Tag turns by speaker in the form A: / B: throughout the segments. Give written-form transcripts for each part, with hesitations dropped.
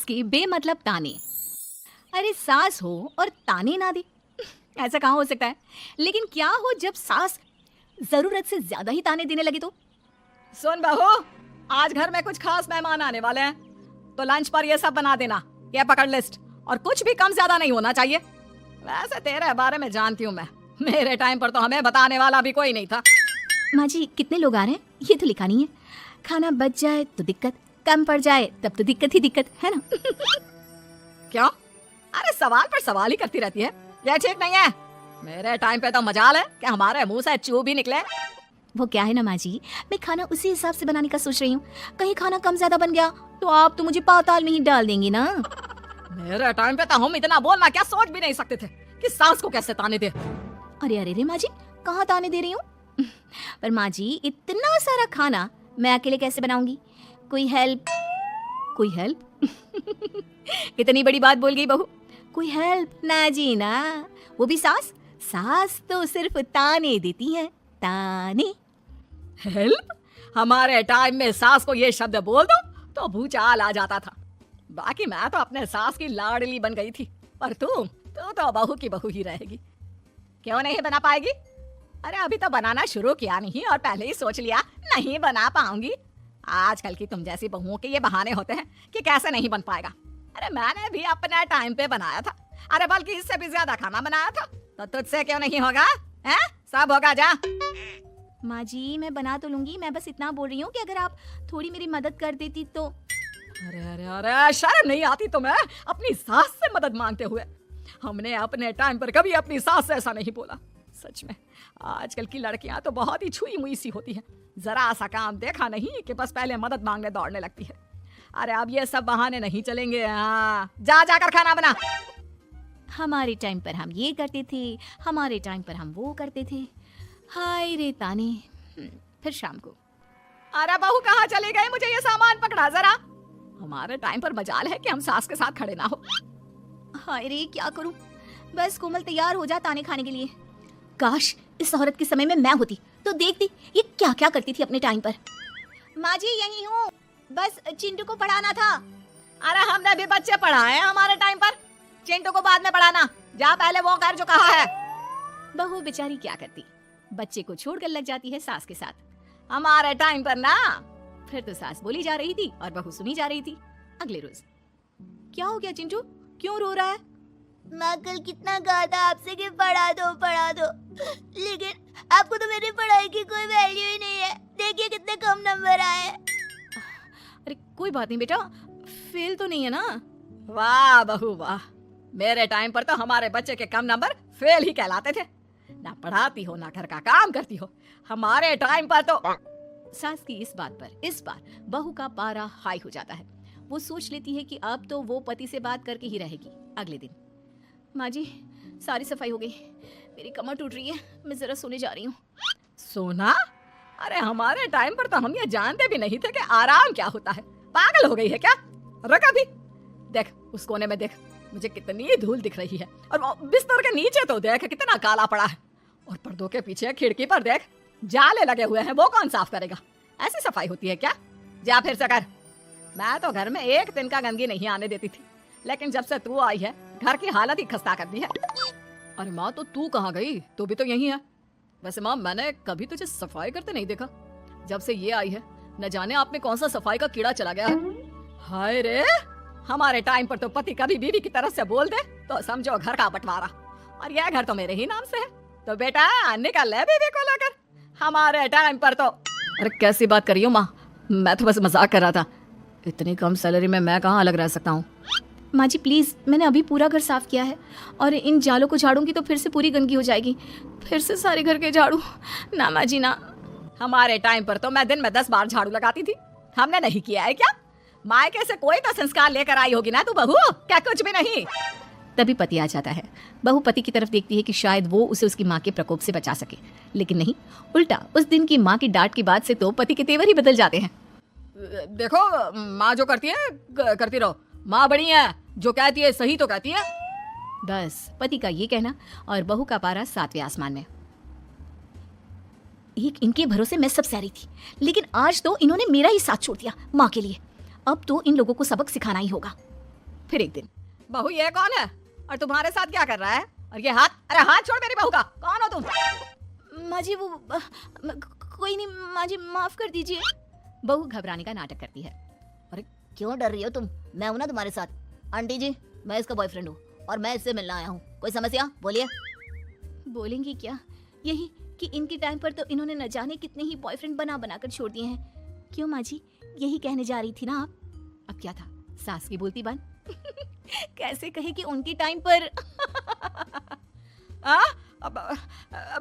A: के बेमतलब ताने। अरे सास हो और ताने ना दे, ऐसा कहाँ हो सकता है। लेकिन क्या हो जब सास जरूरत से ज्यादा ही ताने देने लगे तो।
B: सुन बहू, आज घर में कुछ खास मेहमान आने वाले हैं, तो लंच पर ये सब बना देना। ये पकड़ लिस्ट, और कुछ भी कम ज्यादा नहीं होना चाहिए। वैसे तेरे बारे में जानती हूँ मैं, मेरे टाइम पर तो हमें बताने वाला भी कोई नहीं था।
A: माँ जी कितने लोग आ रहे हैं ये तो लिखा नहीं है। खाना बच जाए तो दिक्कत, कम पड़ जाए तब तो दिक्कत ही दिक्कत है ना।
B: क्यों? अरे सवाल पर सवाल ही करती रहती है, ये ठीक नहीं है। मेरे टाइम पे तो मजाल है कि हमारे मुंह से चू भी निकले।
A: वो क्या है ना माँ जी, मैं खाना उसी हिसाब से बनाने का सोच रही हूँ। कहीं खाना कम ज्यादा बन गया तो आप तो मुझे पाताल में ही डाल देंगी ना।
B: मेरे टाइम पे तो हम इतना बोलना क्या सोच भी नहीं सकते थे कि सास को कैसे ताने दे।
A: अरे अरे रे माँ जी, कहाँ ताने दे रही हूँ। पर माँ जी इतना सारा खाना मैं अकेले कैसे बनाऊंगी, कोई हेल्प, कोई हेल्प। इतनी बड़ी बात बोल गई बहू, कोई हेल्प ना जी ना। वो भी सास, सास तो सिर्फ ताने देती है, ताने।
B: हेल्प? हमारे टाइम में सास को ये शब्द बोल दो तो भूचाल आ जाता था। बाकी मैं तो अपने सास की लाडली बन गई थी, पर तू तो बहू की बहू ही रहेगी। क्यों नहीं बना पाएगी? अरे अभी तो बनाना शुरू किया नहीं और पहले ही सोच लिया नहीं बना पाऊंगी। आजकल की तुम जैसी बहुओं के ये बहाने होते हैं कि कैसे नहीं बन पाएगा। अरे मैंने भी अपने टाइम पे बनाया था, अरे बल्कि इससे भी ज्यादा खाना बनाया था, तो तुझसे क्यों नहीं होगा? हैं? सब होगा, जा।
A: माँ जी मैं बना तो लूंगी, मैं बस इतना बोल रही हूँ कि अगर आप थोड़ी मेरी मदद कर देती तो।
B: अरे अरे अरे, शर्म नहीं आती तुम्हें अपनी सास से मदद मांगते हुए? हमने अपने टाइम पर कभी अपनी सास से ऐसा नहीं बोला। सच में आजकल की लड़कियां तो बहुत ही छुई मुई सी होती हैं, जरा सा काम देखा नहीं कि बस पहले मदद मांगने दौड़ने लगती है। अरे अब ये सब बहाने नहीं चलेंगे। हाँ, जा जाकर खाना बना।
A: हमारे टाइम पर हम ये करते थे, हमारे टाइम पर हम वो करते थे। हाय रे ताने। फिर शाम को,
B: अरे बहू कहाँ चले गए? मुझे ये सामान पकड़ा जरा। हमारे टाइम पर मजाल है कि हम सास के साथ खड़े ना हो।
A: हाय रे क्या करूं, बस कोमल तैयार हो जा ताने खाने के लिए। काश इस औरत के समय में मैं होती तो देखती ये क्या क्या करती थी अपने टाइम पर। माँ जी यही हूँ, बस चिंटू को पढ़ाना था।
B: अरे हमने भी बच्चे पढ़ाए हैं हमारे टाइम पर, चिंटू को बाद में पढ़ाना। जा पहले वो कर जो कहा है।
A: बहू बेचारी क्या करती, बच्चे को छोड़कर लग जाती है सास के साथ।
B: हमारे टाइम पर ना,
A: फिर तो सास बोली जा रही थी और बहू सुनी जा रही थी। अगले रोज, क्या हो गया चिंटू, क्यों रो रहा है?
C: माँ कल कितना कहा था आपसे कि पढ़ा दो, लेकिन आपको तो मेरी पढ़ाई की कोई वैल्यू ही नहीं है। देखिए कितने कम नंबर आए।
A: अरे कोई बात नहीं बेटा, फेल तो नहीं है ना।
B: वाह बहू वाह, मेरे टाइम पर तो हमारे बच्चे के कम नंबर फेल ही कहलाते थे। ना पढ़ाती हो ना घर का काम करती हो। हमारे टाइम पर तो।
A: सास की इस बात पर इस बार बहू का पारा हाई हो जाता है। वो सोच लेती है कि अब तो वो पति से बात करके ही रहेगी। अगले दिन, माँ जी सारी सफाई हो गई, मेरी कमर टूट रही है, मैं जरा सोने जा रही हूँ।
B: सोना? अरे हमारे टाइम पर तो हम ये जानते भी नहीं थे कि आराम क्या होता है। पागल हो गई है क्या? रुक अभी, देख उस कोने में देख, मुझे कितनी धूल दिख रही है। और वो बिस्तर के नीचे तो देख कितना काला पड़ा है। और पर्दों के पीछे खिड़की पर देख जाले लगे हुए हैं, वो कौन साफ करेगा? ऐसी सफाई होती है क्या? जा फिर से कर। मैं तो घर में एक दिन का गंदगी नहीं आने देती थी, लेकिन जब से तू आई है घर की हालत ही खस्ता कर दी है। अरे माँ तो तू कहाँ गई? तू भी तो यही है। वैसे माँ मैंने कभी तुझे सफाई करते नहीं देखा। जब से ये आई है न जाने आप में कौन सा सफाई का कीड़ा चला गया है। हाय रे, हमारे टाइम पर तो पति कभी बीवी की तरफ से बोल दे तो समझो घर का बंटवारा, और यह घर तो मेरे ही नाम से है। तो बेटा निकल ले बीवी को लेकर। हमारे टाइम पर तो। अरे कैसी बात कर रही हो माँ, मैं तो बस मजाक कर रहा था। इतनी कम सैलरी में मैं कहाँ अलग रह सकता हूँ?
A: माँ जी प्लीज, मैंने अभी पूरा घर साफ किया है और इन जालों को झाड़ूंगी तो फिर से पूरी गंदगी हो जाएगी। फिर से सारे घर के झाड़ू ना माँ जी ना।
B: हमारे टाइम पर तो मैं दिन में 10 बार झाड़ू लगाती थी। हमने नहीं किया है क्या? मायके से कोई तो संस्कार लेकर आई होगी ना तू बहू, क्या कुछ भी नहीं?
A: तभी पति आ जाता है। बहू पति की तरफ देखती है कि शायद वो उसे उसकी माँ के प्रकोप से बचा सके, लेकिन नहीं, उल्टा उस दिन की माँ की डांट की बात से तो पति के तेवर ही बदल जाते हैं।
B: देखो माँ जो करती है करती रहो, माँ बड़ी है, जो कहती है सही तो कहती है।
A: बस पति का ये कहना और बहू का पारा 7वें आसमान में। एक इनके भरोसे मैं सब सह रही थी, लेकिन आज तो इन्होंने मेरा ही साथ छोड़ दिया माँ के लिए। अब तो इन लोगों को सबक सिखाना ही होगा। फिर एक दिन,
B: बहू ये कौन है और तुम्हारे साथ क्या कर रहा है? और ये हाथ, अरे हाथ छोड़ मेरी बहू का। कौन हो तुम?
A: माँ जी वो कोई नहीं माँ जी, माफ कर दीजिए। बहू घबराने का नाटक करती है।
C: क्यों डर रही हो तुम? मैं हूं ना तुम्हारे साथ। आंटी जी, मैं इसका बॉयफ्रेंड हूँ और मैं इससे मिलने आया हूँ। कोई समस्या? बोलिए।
A: बोलेंगी क्या? यही कि इनके टाइम पर तो इन्होंने न जाने कितने ही बॉयफ्रेंड बना बनाकर छोड़ दिए हैं। क्यों माँ जी, यही कहने जा रही थी ना आप? अब क्या था, सास की बोलती बंद। कैसे कहे कि उनके टाइम पर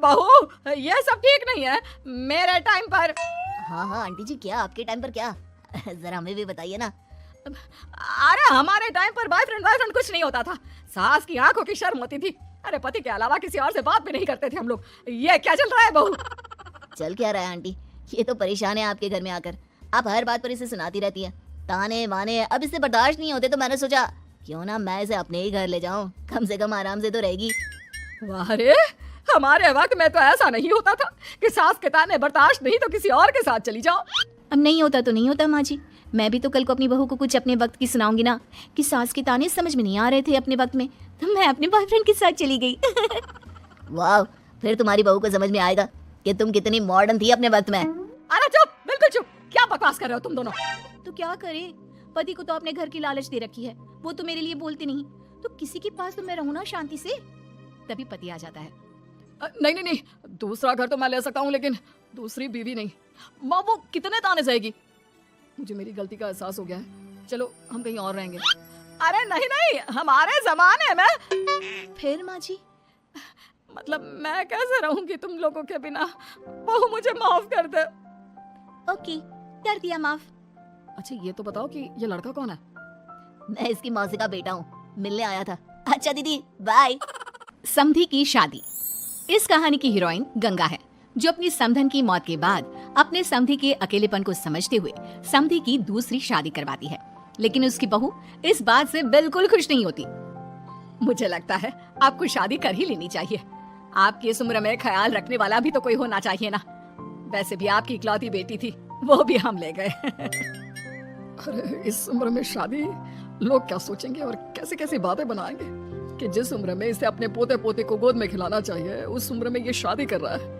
B: बहू ये सब ठीक नहीं है। मेरे टाइम पर।
C: हाँ हाँ आंटी जी, क्या आपके टाइम पर क्या? जरा हमें भी बताइए ना।
B: अरे हमारे टाइम पर बॉयफ्रेंड कुछ नहीं होता था। सास की आंखों की शर्म होती थी। अरे पति के अलावा किसी और से बात भी नहीं करते थे हम लोग। ये क्या चल रहा है बहू?
C: चल क्या रहा है आंटी? ये तो परेशान है आपके घर में आकर। आप हर बात पर इसे सुनाती रहती हैं, ताने माने। अब इससे बर्दाश्त नहीं होते तो मैंने सोचा क्यों ना मैं इसे अपने ही घर ले जाऊं, कम से कम आराम से तो रहेगी।
B: अरे हमारे वक्त में तो ऐसा नहीं होता था कि सास के ताने बर्दाश्त नहीं तो किसी और के साथ चली जाओ।
A: अब नहीं होता तो नहीं होता माँ जी। मैं भी तो कल को अपनी बहू को कुछ अपने वक्त की सुनाऊंगी ना कि सास के ताने समझ में नहीं आ रहे थे अपने वक्त में, तो मैं अपने बॉयफ्रेंड के साथ चली गई।
C: वाह, फिर तुम्हारी बहू को समझ में आएगा कि तुम कितनी मॉडर्न थी अपने वक्त में।
B: अरे चुप, बिल्कुल चुप। क्या बकवास कर रहे हो तुम दोनों?
A: तो क्या करे, पति को तो अपने घर की लालच दे रखी है, वो तो मेरे लिए बोलती नहीं, तो किसी के पास तो मैं रहूं ना शांति से। तभी पति आ जाता है।
B: नहीं, दूसरा घर तो मैं ले सकता हूँ लेकिन दूसरी बीवी नहीं। माँ वो कितने ताने सहेगी? मुझे मेरी गलती का एहसास हो गया है। चलो हम कहीं और रहेंगे। अरे नहीं, हमारे जमाने में।
A: फिर माँ जी?
B: मतलब मैं कैसे रहूंगी तुम लोगों के बिना? बहू मुझे माफ कर दे।
A: ओके, कर दिया माफ।
B: अच्छा ये तो बताओ कि ये लड़का कौन है?
C: मैं इसकी मौसी का बेटा हूँ, मिलने आया था। अच्छा दीदी, बाय।
A: समधी की शादी। इस कहानी की हीरोइन गंगा है, जो अपनी समधन की मौत के बाद अपने समधी के अकेलेपन को समझते हुए समधी की दूसरी शादी करवाती है। लेकिन उसकी बहू इस बात से बिल्कुल खुश नहीं होती।
B: मुझे लगता है आपको शादी कर ही लेनी चाहिए। आपकी इस उम्र में ख्याल रखने वाला भी तो कोई होना चाहिए ना। वैसे भी आपकी इकलौती बेटी थी, वो भी हम ले गए। अरे इस उम्र में शादी, लोग क्या सोचेंगे और कैसे कैसी बातें बनाएंगे कि जिस उम्र में इसे अपने पोते पोते को गोद में खिलाना चाहिए उस उम्र में ये शादी कर रहा है।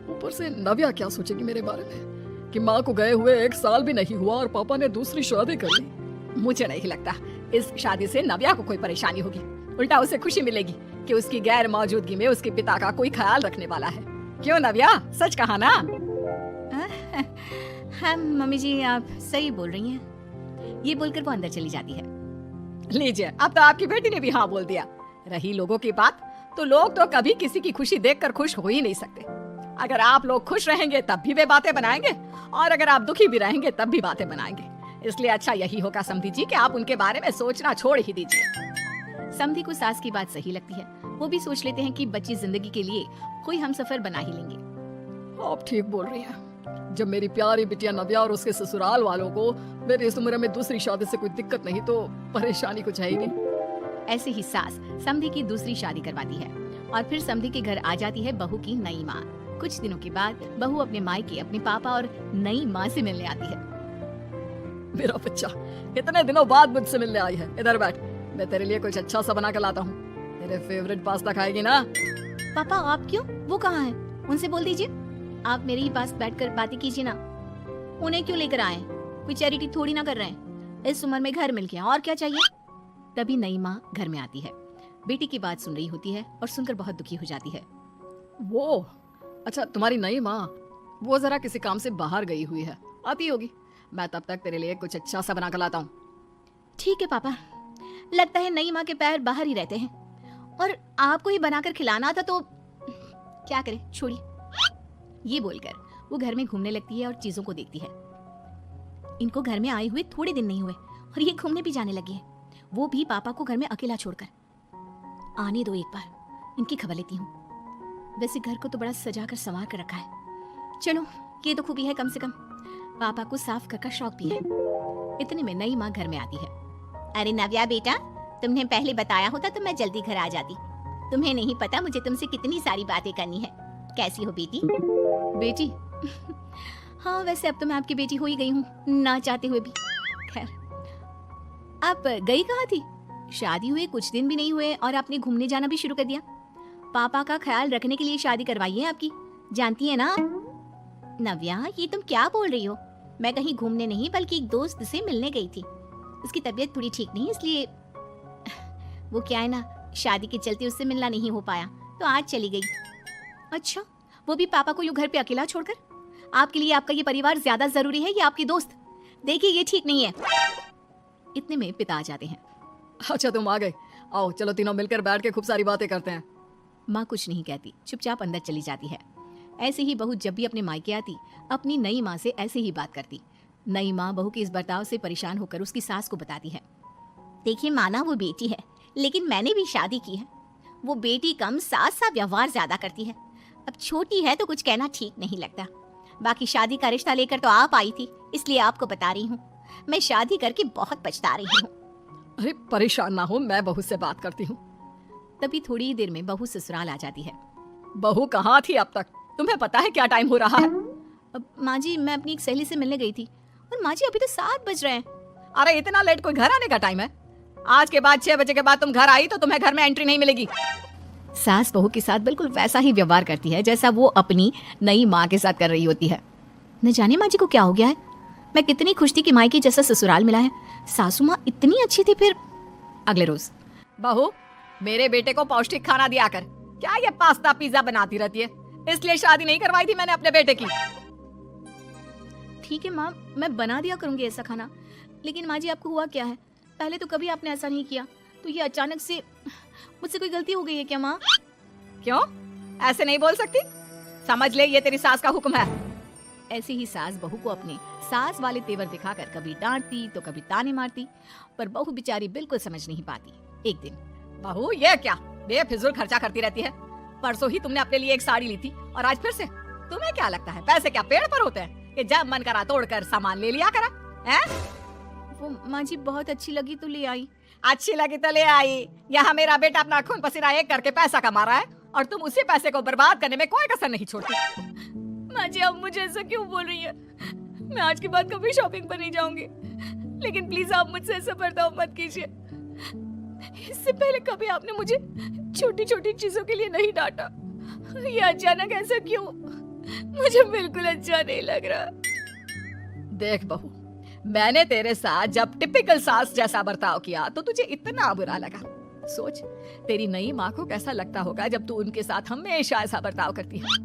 B: ऊपर से नव्या क्या सोचेगी मेरे बारे में कि माँ को गए हुए 1 साल भी नहीं हुआ और पापा ने दूसरी शादी कर ली। मुझे नहीं लगता इस शादी से नव्या को कोई परेशानी होगी। उल्टा उसे खुशी मिलेगी कि उसकी गैर मौजूदगी में उसके पिता का कोई ख्याल रखने वाला है। क्यों नव्या, सच कहा ना?
A: हाँ मम्मी जी, आप सही बोल रही हैं। ये बोलकर वो अंदर चली जाती है।
B: लीजिए, अब तो आपकी बेटी ने भी हाँ बोल दिया। रही लोगों की बात, तो लोग तो कभी किसी की खुशी देखकर खुश हो ही नहीं सकते। अगर आप लोग खुश रहेंगे तब भी वे बातें बनाएंगे, और अगर आप दुखी भी रहेंगे तब भी बातें बनाएंगे। इसलिए अच्छा यही होगा समधी जी कि आप उनके बारे में सोचना छोड़ ही दीजिए।
A: समधी को सास की बात सही लगती है। वो भी सोच लेते हैं कि बच्ची जिंदगी के लिए कोई हमसफर बना ही लेंगे।
B: आप ठीक बोल रही हैं। जब मेरी प्यारी बिटिया नव्या और उसके ससुराल वालों को मेरी इस उम्र में दूसरी शादी से कोई दिक्कत नहीं तो परेशानी कुछ है ही नहीं।
A: ऐसे ही सास समधी की दूसरी शादी करवाती है और फिर समधी के घर आ जाती है बहू की नई माँ। कुछ दिनों के बाद बहू अपने मायके अपने पापा और नई माँ से मिलने आती है।
B: मेरा बच्चा इतने दिनों बाद मुझसे मिलने आई है। इधर बैठ, मैं तेरे लिए कुछ अच्छा सा बना कर लाता हूँ। तेरे फेवरेट पास्ता खाएगी ना?
A: पापा आप क्यों? वो कहाँ है? उनसे बोल दीजिए आप मेरे ही पास बैठकर बातें कीजिए ना। उन्हें क्यों लेकर आए? कोई चैरिटी थोड़ी ना कर रहे हैं। इस उम्र में घर मिल गया, और क्या चाहिए? तभी नई माँ घर में आती है। बेटी की बात सुन रही होती है और सुनकर बहुत दुखी हो जाती है।
B: वो अच्छा, तुम्हारी नई माँ वो जरा किसी काम से बाहर गई हुई है, आती होगी। मैं तब तक तेरे लिए कुछ अच्छा सा बना कर लाता हूँ।
A: ठीक है पापा। लगता है नई माँ के पैर बाहर ही रहते हैं और आपको ही बनाकर खिलाना था तो क्या करे, छोड़िए। ये बोलकर वो घर में घूमने लगती है और चीजों को देखती है। इनको घर में आए हुए थोड़े दिन नहीं हुए और ये घूमने भी जाने लगी है, वो भी पापा को घर में अकेला छोड़कर। आने दो, एक बार इनकी खबर लेती हूँ। वैसे घर को तो बड़ा सजा कर संवार कर रखा है। चलो ये तो खूबी है, कम से कम पापा को साफ कर का शौक भी है। इतने में नई माँ घर में आती है।
C: अरे नव्या बेटा, तुमने पहले बताया होता तो मैं जल्दी घर आ जाती। तुम्हें नहीं पता मुझे तुमसे कितनी सारी बातें करनी है। कैसी हो बेटी?
A: बेटी? हाँ वैसे अब तो मैं आपकी बेटी हो ही गई हूँ, ना चाहते हुए भी। खैर, आप गई कहाँ थी? शादी हुए कुछ दिन भी नहीं हुए और आपने घूमने जाना भी शुरू कर दिया। पापा का ख्याल रखने के लिए शादी करवाई है आपकी, जानती है ना। नव्या, ये तुम क्या बोल रही हो? मैं कहीं घूमने नहीं बल्कि एक दोस्त से मिलने गई थी। उसकी तबीयत थोड़ी ठीक नहीं, इसलिए वो क्या है ना, शादी के चलते उससे मिलना नहीं हो पाया तो आज चली गई। अच्छा, वो भी पापा को यूं घर पे अकेला छोड़कर? आपके लिए आपका ये परिवार ज्यादा जरूरी है या आपकी दोस्त? देखिए ये ठीक नहीं है। इतने में पिता आ जाते हैं।
B: अच्छा तुम आ गए, आओ चलो तीनों मिलकर बैठ के खूब सारी बातें करते हैं।
A: माँ कुछ नहीं कहती, चुपचाप अंदर चली जाती है। ऐसे ही बहू जब भी अपने मायके आती अपनी नई माँ से ऐसे ही बात करती। नई माँ बहू के इस बर्ताव से परेशान होकर उसकी सास को बताती है। देखिए माना, वो बेटी है लेकिन मैंने भी शादी की है। वो बेटी कम, सास सा व्यवहार ज्यादा करती है। अब छोटी है तो कुछ कहना ठीक नहीं लगता। बाकी शादी का रिश्ता लेकर तो आप आई थी, इसलिए आपको बता रही हूँ। मैं शादी करके बहुत पछता रही हूँ।
B: अरे परेशान ना हो, मैं बहू से बात करती हूँ।
A: तभी थोड़ी ही देर में बहू ससुराल आ जाती है।
B: बहू कहाँ थी अब तक? तुम्हें पता है क्या टाइम हो रहा है?
A: अब माँ जी, मैं अपनी एक सहेली से मिलने गई थी और माँ जी अभी तो 7 बज रहे हैं।
B: अरे इतना लेट कोई घर आने का टाइम है? आज के बाद 6 बजे के बाद तुम घर आई तो तुम्हें घर में एंट्री नहीं मिलेगी।
A: सास बहू के साथ बिल्कुल वैसा ही व्यवहार करती है जैसा वो अपनी नई माँ के साथ कर रही होती है। न जाने माँ जी को क्या हो गया है। मैं कितनी खुश थी कि मायके जैसा ससुराल मिला है। सासू माँ इतनी अच्छी थी। फिर अगले रोज,
B: बहू मेरे बेटे को पौष्टिक खाना दिया कर। क्या ये पास्ता पिज्जा बनाती रहती है? इसलिए शादी नहीं करवाई थी मैंने अपने बेटे की।
A: ठीक है माँ, मैं बना दिया करूंगी ऐसा खाना। लेकिन माँ जी आपको हुआ क्या है? पहले तो कभी आपने ऐसा नहीं किया, तो ये अचानक से मुझसे कोई गलती हो गई है क्या माँ?
B: क्यों ऐसे नहीं बोल सकती? समझ ले ये तेरी सास का हुक्म है।
A: ऐसे ही सास बहू को अपने सास वाले तेवर दिखाकर कभी डांटती तो कभी ताने मारती, पर बहू बेचारी बिल्कुल समझ नहीं पाती। एक दिन,
B: बहू ये क्या बेफिजूल खर्चा करती रहती है? परसों ही तुमने अपने लिए एक साड़ी ली थी और आज फिर से? तुम्हें क्या लगता है पैसे क्या पेड़ पर होते हैं कि जब मन करा तोड़कर सामान ले लिया करा? हैं?
A: वो माँ जी बहुत अच्छी लगी तो ले आई।
B: अच्छी लगी तो ले आई। यहाँ मेरा बेटा अपना खून पसीना एक करके पैसा कमा रहा है और तुम उसी पैसे को बर्बाद करने में कोई कसर नहीं छोड़ती।
A: माँ जी आप मुझे ऐसा क्यों बोल रही है? मैं आज के बाद कभी शॉपिंग पर नहीं जाऊंगी, लेकिन प्लीज आप मुझसे ऐसा बर्ताव मत कीजिए। इससे पहले कभी आपने मुझे छोटी छोटी चीजों के लिए नहीं डांटा। ये अचानक ऐसा क्यों? मुझे बिल्कुल अच्छा नहीं लग रहा।
B: देख बहू, मैंने तेरे साथ जब टिपिकल सास जैसा बर्ताव किया तो तुझे इतना बुरा लगा। सोच तेरी नई माँ को कैसा लगता होगा जब तू उनके साथ हमेशा ऐसा बर्ताव करती है।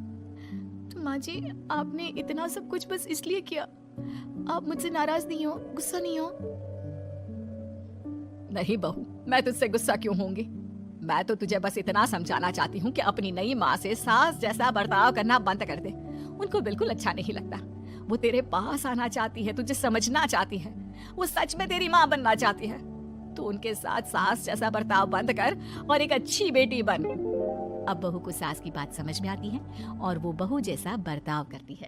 A: तो माँ जी आपने इतना सब कुछ बस इसलिए किया? आप मुझसे नाराज नहीं हो, गुस्सा नहीं हो?
B: नहीं बहू, मैं तुझसे गुस्सा क्यों होंगी? मैं तो तुझे बस इतना समझाना चाहती हूँ कि अपनी नई माँ से सास जैसा बर्ताव करना बंद कर दे। उनको बिल्कुल अच्छा नहीं लगता। वो तेरे पास आना चाहती है, तुझे समझना चाहती है, वो सच में तेरी माँ बनना चाहती है। तो उनके साथ सास जैसा बर्ताव बंद कर और एक अच्छी बेटी बन।
A: अब बहू को सास की बात समझ में आती है और वो बहू जैसा बर्ताव करती है।